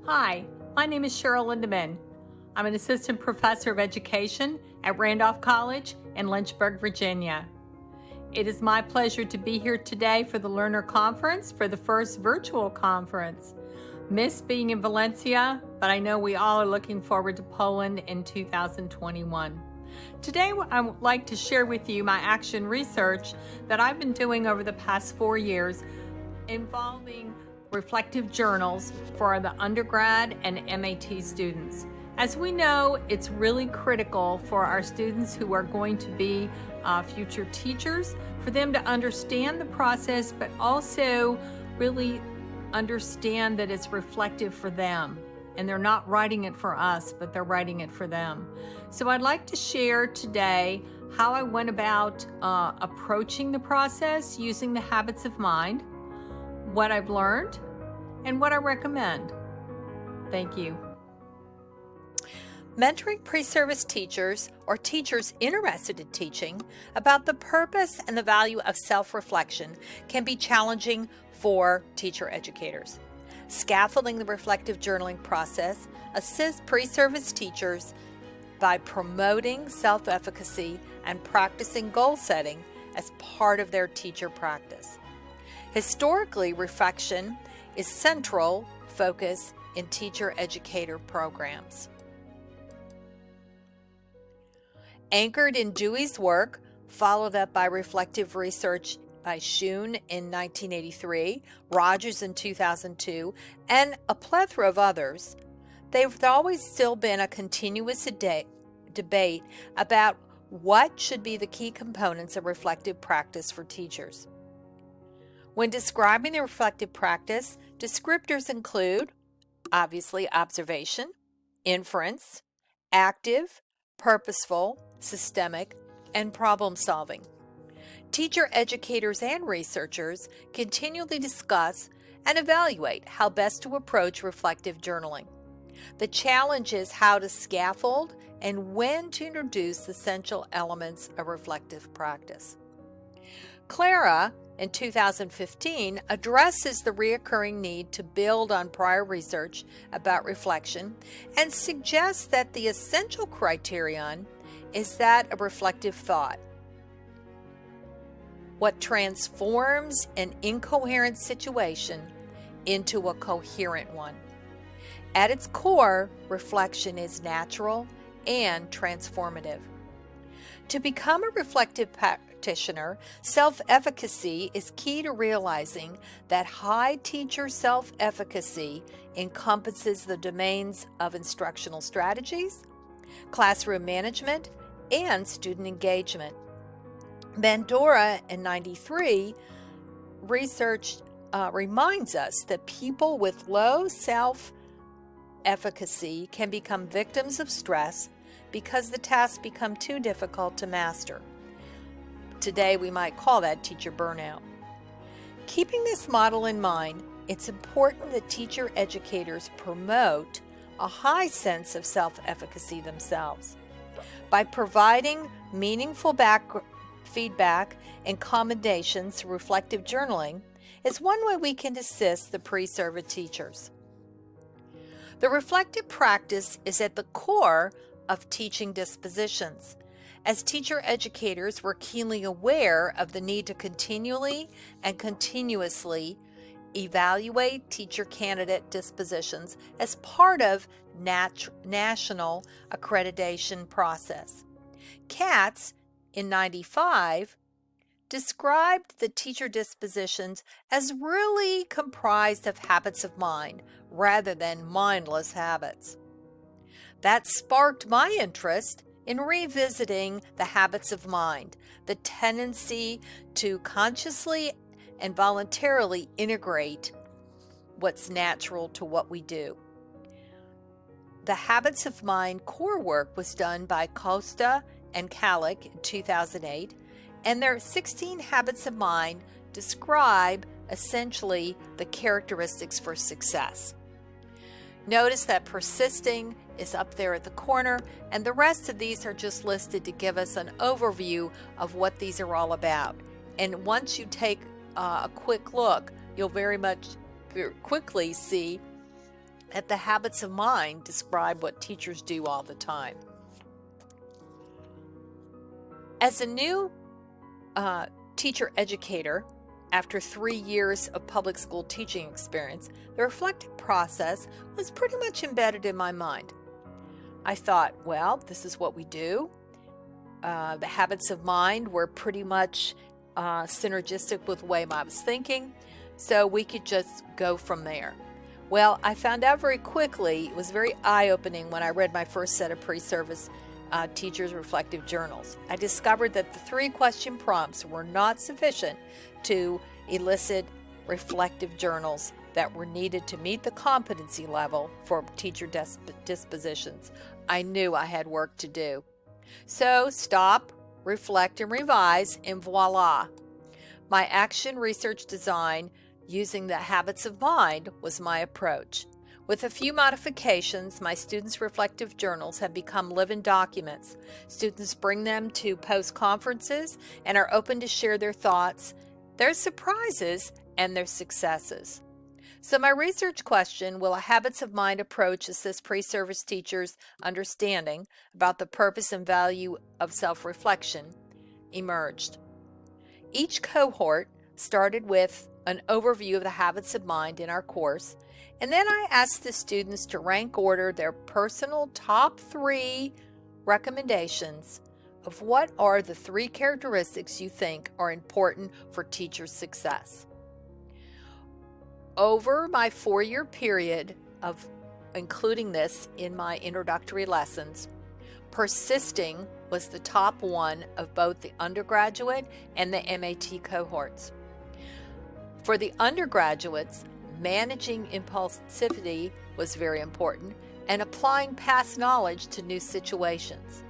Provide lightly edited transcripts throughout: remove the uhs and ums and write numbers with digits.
Hi, my name is Cheryl Lindeman. I'm an assistant professor of education at Randolph College in Lynchburg, Virginia. It is my pleasure to be here today for the Learner Conference, for the first virtual conference. Miss being in Valencia, but I know we all are looking forward to Poland in 2021. Today, I would like to share with you my action research that I've been doing over the past 4 years involving reflective journals for the undergrad and MAT students. As we know, it's really critical for our students who are going to be future teachers, for them to understand the process, but also really understand that it's reflective for them. And they're not writing it for us, but they're writing it for them. So I'd like to share today how I went about approaching the process using the habits of mind, what I've learned, and what I recommend. Thank you. Mentoring pre-service teachers or teachers interested in teaching about the purpose and the value of self-reflection can be challenging for teacher educators. Scaffolding the reflective journaling process assists pre-service teachers by promoting self-efficacy and practicing goal setting as part of their teacher practice. Historically, reflection is central focus in teacher-educator programs. Anchored in Dewey's work, followed up by reflective research by Schoen in 1983, Rogers in 2002, and a plethora of others, there's always still been a continuous debate about what should be the key components of reflective practice for teachers. When describing the reflective practice, descriptors include, obviously, observation, inference, active, purposeful, systemic, and problem solving. Teacher educators and researchers continually discuss and evaluate how best to approach reflective journaling. The challenge is how to scaffold and when to introduce essential elements of reflective practice. Clara, in 2015, addresses the recurring need to build on prior research about reflection and suggests that the essential criterion is that of reflective thought. What transforms an incoherent situation into a coherent one. At its core, reflection is natural and transformative. To become a reflective practitioner, self-efficacy is key to realizing that high teacher self-efficacy encompasses the domains of instructional strategies, classroom management, and student engagement. Bandura in 93 research reminds us that people with low self-efficacy can become victims of stress because the tasks become too difficult to master. Today, we might call that teacher burnout. Keeping this model in mind, it's important that teacher educators promote a high sense of self-efficacy themselves. By providing meaningful feedback and commendations through reflective journaling is one way we can assist the pre-service teachers. The reflective practice is at the core of teaching dispositions. As teacher educators, we're keenly aware of the need to continually and continuously evaluate teacher candidate dispositions as part of national accreditation process. Katz, in 95, described the teacher dispositions as really comprised of habits of mind rather than mindless habits. That sparked my interest in revisiting the habits of mind, the tendency to consciously and voluntarily integrate what's natural to what we do. The Habits of Mind core work was done by Costa and Kalik in 2008, and their 16 habits of mind describe essentially the characteristics for success. Notice that persisting is up there at the corner, and the rest of these are just listed to give us an overview of what these are all about. And once you take a quick look, you'll very quickly see that the habits of mind describe what teachers do all the time. As a new teacher educator, after 3 years of public school teaching experience, the reflective process was pretty much embedded in my mind. I thought, well, this is what we do. The habits of mind were pretty much synergistic with the way I was thinking, so we could just go from there. Well, I found out very quickly, it was very eye-opening when I read my first set of pre-service teachers' reflective journals. I discovered that the 3 question prompts were not sufficient to elicit reflective journals that were needed to meet the competency level for teacher dispositions. I knew I had work to do. So stop, reflect, and revise, and voila. My action research design using the habits of mind was my approach. With a few modifications, my students' reflective journals have become living documents. Students bring them to post-conferences and are open to share their thoughts, their surprises, and their successes. So my research question, will a habits of mind approach assist pre-service teachers' understanding about the purpose and value of self-reflection, emerged. Each cohort started with an overview of the habits of mind in our course, and then I asked the students to rank order their personal top 3 recommendations of what are the 3 characteristics you think are important for teacher success. Over my 4-year period of including this in my introductory lessons, persisting was the top 1 of both the undergraduate and the MAT cohorts. For the undergraduates, managing impulsivity was very important and applying past knowledge to new situations.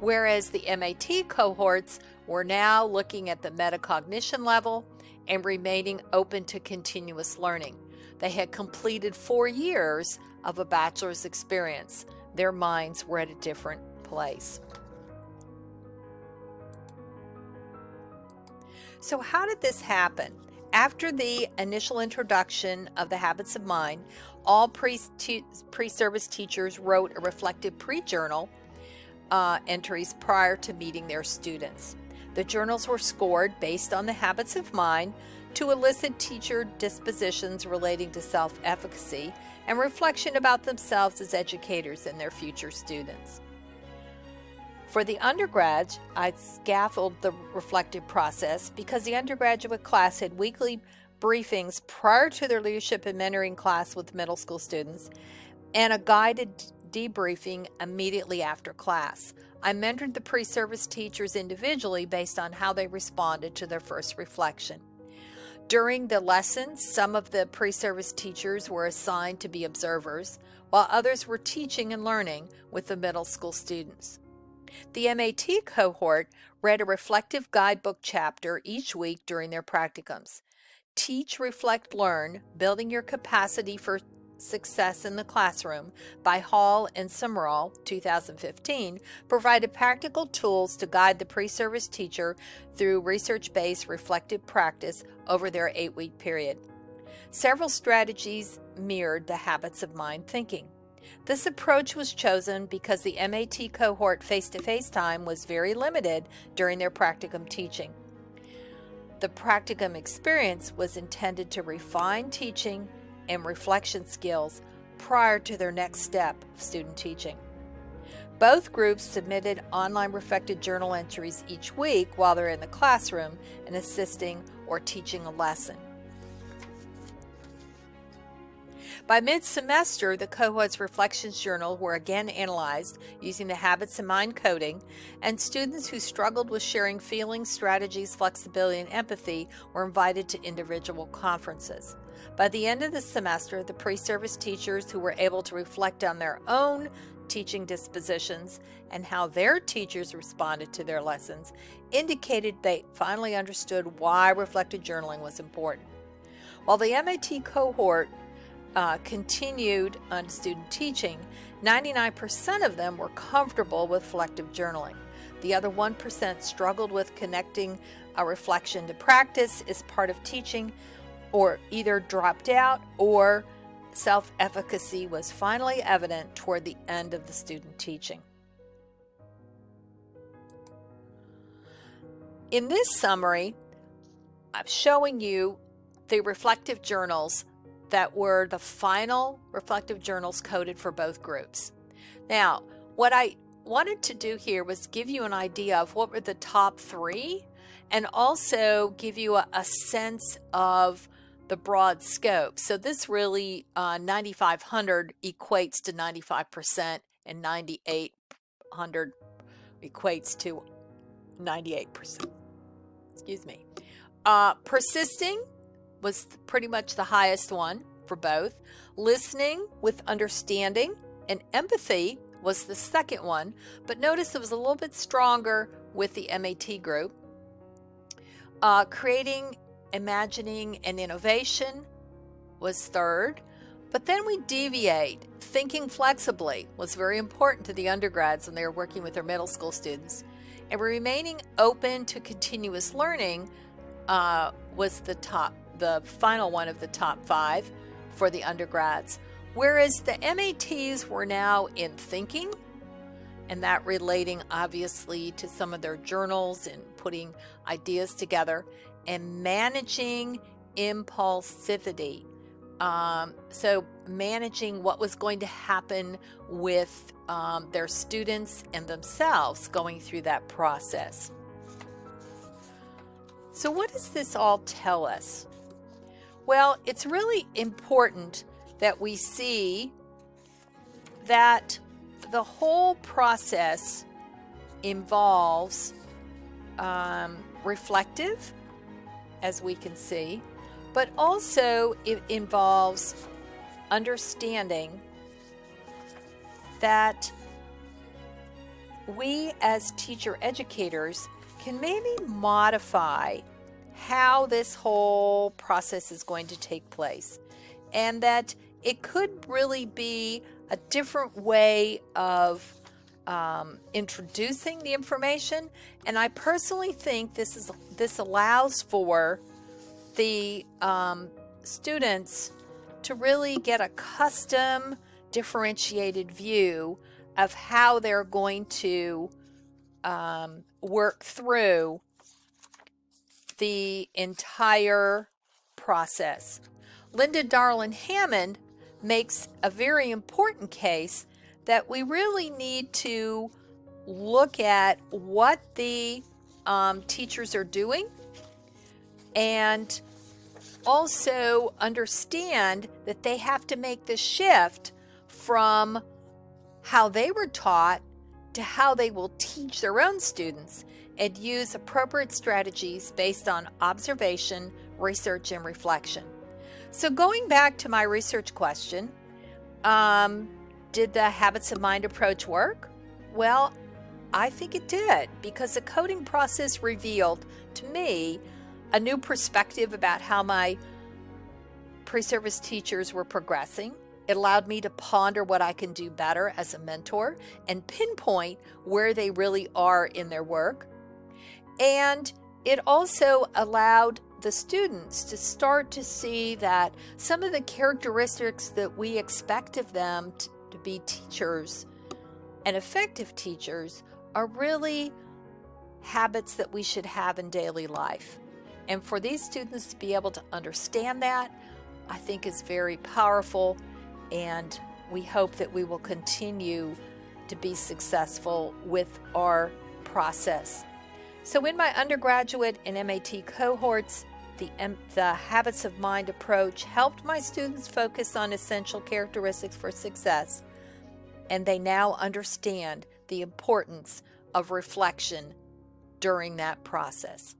Whereas the MAT cohorts were now looking at the metacognition level and remaining open to continuous learning. They had completed 4 years of a bachelor's experience. Their minds were at a different place. So how did this happen? After the initial introduction of the habits of mind, all pre-service teachers wrote a reflective pre-journal entries prior to meeting their students. The journals were scored based on the habits of mind to elicit teacher dispositions relating to self-efficacy and reflection about themselves as educators and their future students. For the undergrads, I scaffolded the reflective process because the undergraduate class had weekly briefings prior to their leadership and mentoring class with middle school students and a guided debriefing immediately after class. I mentored the pre-service teachers individually based on how they responded to their first reflection. During the lessons, some of the pre-service teachers were assigned to be observers, while others were teaching and learning with the middle school students. The MAT cohort read a reflective guidebook chapter each week during their practicums. Teach, Reflect, Learn, Building Your Capacity for Success in the Classroom by Hall and Summerall, 2015, provided practical tools to guide the pre-service teacher through research-based reflective practice over their 8-week period. Several strategies mirrored the habits of mind thinking. This approach was chosen because the MAT cohort face-to-face time was very limited during their practicum teaching. The practicum experience was intended to refine teaching and reflection skills prior to their next step of student teaching. Both groups submitted online reflected journal entries each week while they're in the classroom and assisting or teaching a lesson. By mid-semester, the cohort's reflections journal were again analyzed using the habits of mind coding, and students who struggled with sharing feelings, strategies, flexibility, and empathy were invited to individual conferences. By the end of the semester, the pre-service teachers who were able to reflect on their own teaching dispositions and how their teachers responded to their lessons indicated they finally understood why reflective journaling was important. While the MAT cohort continued on student teaching, 99% of them were comfortable with reflective journaling. The other 1% struggled with connecting a reflection to practice as part of teaching, or either dropped out or self-efficacy was finally evident toward the end of the student teaching. In this summary, I'm showing you the reflective journals that were the final reflective journals coded for both groups. Now, what I wanted to do here was give you an idea of what were the top 3 and also give you a sense of the broad scope. So this really 9,500 equates to 95% and 9,800 equates to 98%. Excuse me. Persisting was pretty much the highest one for both. Listening with understanding and empathy was the second one, but notice it was a little bit stronger with the MAT group. Creating, imagining, and innovation was third, but then we deviate. Thinking flexibly was very important to the undergrads when they were working with their middle school students, and remaining open to continuous learning was the final one of the top 5 for the undergrads. Whereas the MATs were now in thinking, and that relating obviously to some of their journals and putting ideas together, and managing impulsivity. So managing what was going to happen with their students and themselves going through that process. So what does this all tell us? Well, it's really important that we see that the whole process involves reflective, as we can see, but also it involves understanding that we as teacher educators can maybe modify how this whole process is going to take place, and that it could really be a different way of introducing the information. And I personally think this allows for the students to really get a custom differentiated view of how they're going to work through the entire process. Linda Darlin Hammond makes a very important case that we really need to look at what the teachers are doing, and also understand that they have to make the shift from how they were taught to how they will teach their own students, and use appropriate strategies based on observation, research, and reflection. So going back to my research question, did the habits of mind approach work? Well, I think it did, because the coding process revealed to me a new perspective about how my pre-service teachers were progressing. It allowed me to ponder what I can do better as a mentor and pinpoint where they really are in their work. And it also allowed the students to start to see that some of the characteristics that we expect of them to be teachers and effective teachers are really habits that we should have in daily life. And for these students to be able to understand that, I think is very powerful, and we hope that we will continue to be successful with our process. So in my undergraduate and MAT cohorts, the habits of mind approach helped my students focus on essential characteristics for success, and they now understand the importance of reflection during that process.